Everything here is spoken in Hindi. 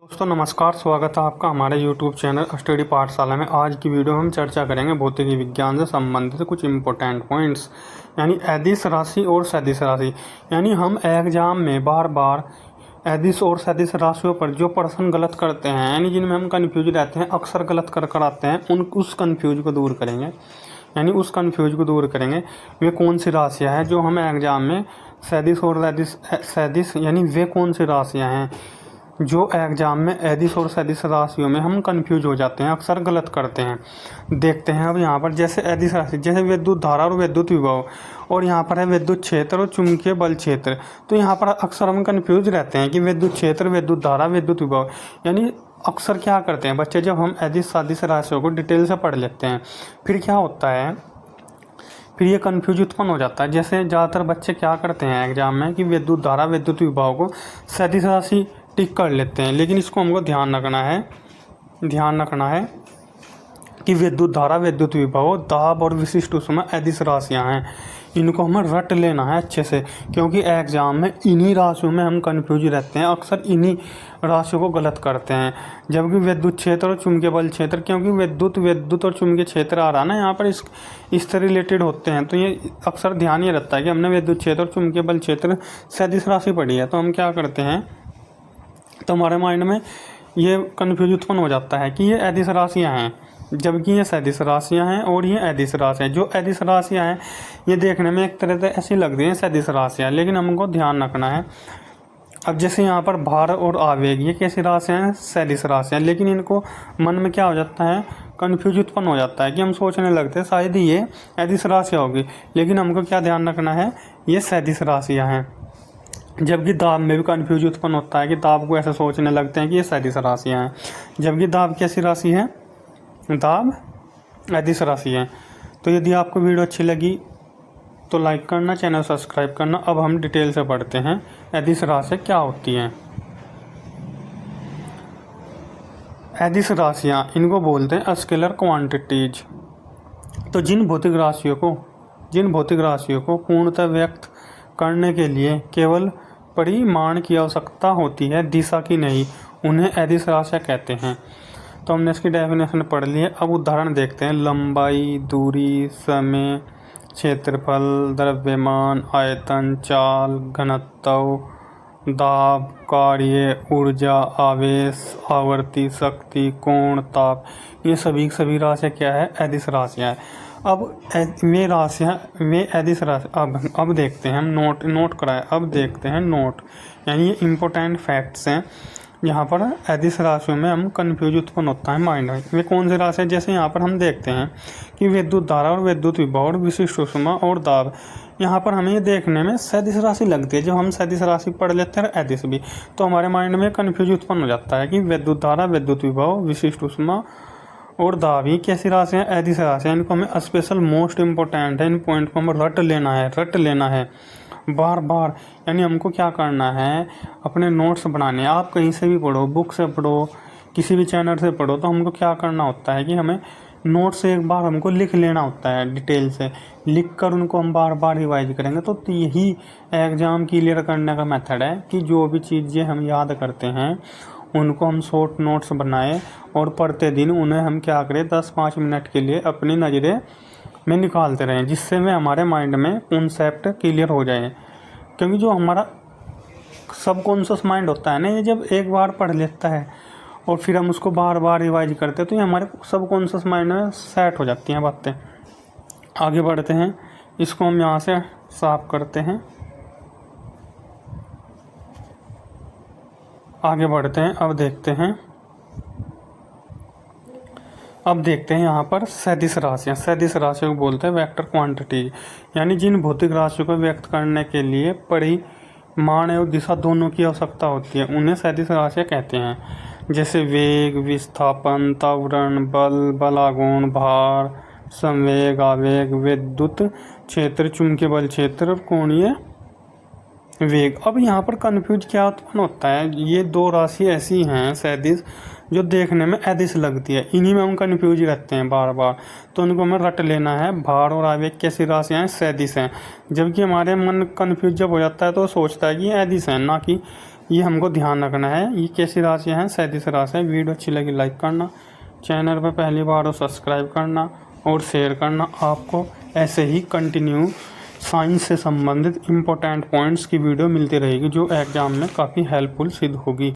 दोस्तों नमस्कार, स्वागत है आपका हमारे YouTube चैनल स्टडी पाठशाला में। आज की वीडियो में हम चर्चा करेंगे भौतिकी विज्ञान से संबंधित कुछ इम्पोर्टेंट पॉइंट्स, यानी अदिश राशि और सदिश राशि। यानी हम एग्जाम में बार बार अदिश और सदिश राशियों पर जो प्रश्न गलत करते हैं, यानी जिनमें हम कन्फ्यूज रहते हैं, अक्सर गलत कर आते हैं, उस कन्फ्यूज को दूर करेंगे। यानी उस कन्फ्यूज को दूर करेंगे वे कौन सी राशियाँ हैं जो हम एग्जाम में सदिश और सदिश यानी वे कौन सी राशियाँ हैं जो एग्जाम में अदिश और सदिश राशियों में हम कंफ्यूज हो जाते हैं, अक्सर गलत करते हैं। देखते हैं अब यहाँ पर, जैसे अदिश राशि जैसे विद्युत धारा और विद्युत विभव, और यहाँ पर है विद्युत क्षेत्र और चुंबकीय बल क्षेत्र। तो यहाँ पर अक्सर हम कंफ्यूज रहते हैं कि विद्युत क्षेत्र, विद्युत धारा, विद्युत विभव, यानी अक्सर क्या करते हैं बच्चे, जब हम अदिश सदिश राशियों को डिटेल से पढ़ लेते हैं फिर क्या होता है, फिर ये कन्फ्यूज उत्पन्न हो जाता है। जैसे ज़्यादातर बच्चे क्या करते हैं एग्जाम में कि विद्युत धारा, विद्युत विभव को सदिश राशि टिक कर लेते हैं, लेकिन इसको हमको ध्यान रखना है कि विद्युत धारा, विद्युत विभव, दाब और विशिष्ट ऊष्मा अदिश राशियाँ हैं। इनको हमें रट लेना है अच्छे से, क्योंकि एग्जाम में इन्हीं राशियों में हम कन्फ्यूज रहते हैं, अक्सर इन्हीं राशियों को गलत करते हैं। जबकि विद्युत क्षेत्र और चुंबकीय बल क्षेत्र, क्योंकि विद्युत और चुंबकीय क्षेत्र आ रहा है ना यहाँ पर, इससे रिलेटेड होते हैं, तो ये अक्सर ध्यान ये रहता है कि हमने विद्युत क्षेत्र और चुंबकीय बल क्षेत्र सदिश राशि पढ़ी है, तो हम क्या करते हैं, तो हमारे माइंड में ये कन्फ्यूज उत्पन्न हो जाता है कि ये अदिश राशियाँ हैं, जबकि ये सदिश राशियाँ हैं और ये अदिश राशियाँ हैं। जो अदिश राशियाँ हैं ये देखने में एक तरह से ऐसी लगती हैं सदिश राशियाँ, लेकिन हमको ध्यान रखना है। अब जैसे यहाँ पर भार और आवेग, ये कैसी राशियाँ हैं, सदिश राशियाँ, लेकिन इनको मन में क्या हो जाता है, कन्फ्यूज उत्पन्न हो जाता है कि हम सोचने लगते हैं शायद ये अदिश राशियाँ होगी, लेकिन हमको क्या ध्यान रखना है, ये सदिश राशियाँ हैं। जबकि दाब में भी कन्फ्यूज उत्पन्न होता है कि दाब को ऐसे सोचने लगते हैं कि ये सदिश राशियाँ हैं, जबकि दाब कैसी राशि है, दाब अदिश राशि है। तो यदि आपको वीडियो अच्छी लगी तो लाइक करना, चैनल सब्सक्राइब करना। अब हम डिटेल से पढ़ते हैं अदिश राशि क्या होती हैं। अदिश राशियाँ, इनको बोलते हैं स्केलर क्वांटिटीज। तो जिन भौतिक राशियों को पूर्णतः व्यक्त करने के लिए केवल परिमाण की आवश्यकता होती है, दिशा की नहीं, उन्हें अदिश राशियाँ कहते हैं। तो हमने इसकी डेफिनेशन पढ़ ली है। अब उदाहरण देखते हैं। लंबाई, दूरी, समय, क्षेत्रफल, द्रव्यमान, आयतन, चाल, घनत्व, दाब, कार्य, ऊर्जा, आवेश, आवर्ती, शक्ति, कोण, ताप, ये सभी राशियाँ क्या है, अदिश राशियाँ है। अब वे अदिश राशि। अब देखते हैं हम नोट कराए। अब देखते हैं नोट, यानी ये इम्पोर्टेंट फैक्ट्स हैं। यहाँ पर अदिश राशियों में हम कन्फ्यूज उत्पन्न होता है माइंड में, वे कौन सी राशि है। जैसे यहाँ पर हम देखते हैं कि विद्युत धारा और विद्युत विभव और विशिष्ट ऊष्मा और दाब, यहाँ पर हमें ये देखने में सदिश राशि लगती है। जब हम सदिश राशि पढ़ लेते हैं अदिश भी, तो हमारे माइंड में कन्फ्यूज उत्पन्न हो जाता है कि विद्युत धारा, विद्युत विभव, विशिष्ट ऊष्मा और दाब, ये कैसी राशि है, अदिश राशि है। इनको हमें स्पेशल मोस्ट इम्पोर्टेंट है, इन पॉइंट को हमें रट लेना है बार बार। यानी हमको क्या करना है, अपने नोट्स बनाने हैं। आप कहीं से भी पढ़ो, बुक से पढ़ो, किसी भी चैनल से पढ़ो, तो हमको क्या करना होता है कि हमें नोट से एक बार हमको लिख लेना होता है, डिटेल से लिख कर उनको हम बार बार रिवाइज करेंगे। तो यही एग्ज़ाम क्लियर करने का मेथड है कि जो भी चीज़ें हम याद करते हैं उनको हम शॉर्ट नोट्स बनाएं और पढ़ते दिन उन्हें हम क्या करें, 10-5 मिनट के लिए अपनी नज़रें में निकालते रहें, जिससे में हमारे माइंड में कॉन्सेप्ट क्लियर हो जाए। क्योंकि जो हमारा सबकॉन्शियस माइंड होता है ना, ये जब एक बार पढ़ लेता है और फिर हम उसको बार बार रिवाइज करते हैं, तो ये हमारे सबकॉन्शियस माइंड में सेट हो जाती हैं बातें। आगे बढ़ते हैं, इसको हम यहाँ से साफ करते हैं। आगे बढ़ते हैं। अब देखते हैं यहाँ पर सदिश राशियाँ। सदिश राशियों को बोलते हैं वेक्टर क्वांटिटी, यानी जिन भौतिक राशियों को व्यक्त करने के लिए परिमाण और दिशा दोनों की आवश्यकता होती है, उन्हें सदिश राशियाँ कहते हैं। जैसे वेग, विस्थापन, त्वरण, बल, बलागुण, भार, संवेग, आवेग, विद्युत क्षेत्र, चुंबकीय बल क्षेत्र और कोणीय वेग। अब यहाँ पर कन्फ्यूज क्या उत्पन्न होता है, ये दो राशि ऐसी हैं सदिश जो देखने में अदिश लगती है, इन्हीं में हम कन्फ्यूज रहते हैं बार बार, तो उनको हमें रट लेना है। भार और आवेग कैसी राशियाँ हैं, सदिश हैं। जबकि हमारे मन कन्फ्यूज जब हो जाता है तो सोचता है कि ये अदिश है, ना कि ये हमको ध्यान रखना है। ये कैसी राशियाँ हैं? सदिश राशि है। वीडियो अच्छी लगी लाइक करना, चैनल पर पहली बार हो सब्सक्राइब करना और शेयर करना। आपको ऐसे ही कंटिन्यू साइंस से संबंधित इम्पोर्टेंट पॉइंट्स की वीडियो मिलती रहेगी जो एग्ज़ाम में काफ़ी हेल्पफुल सिद्ध होगी।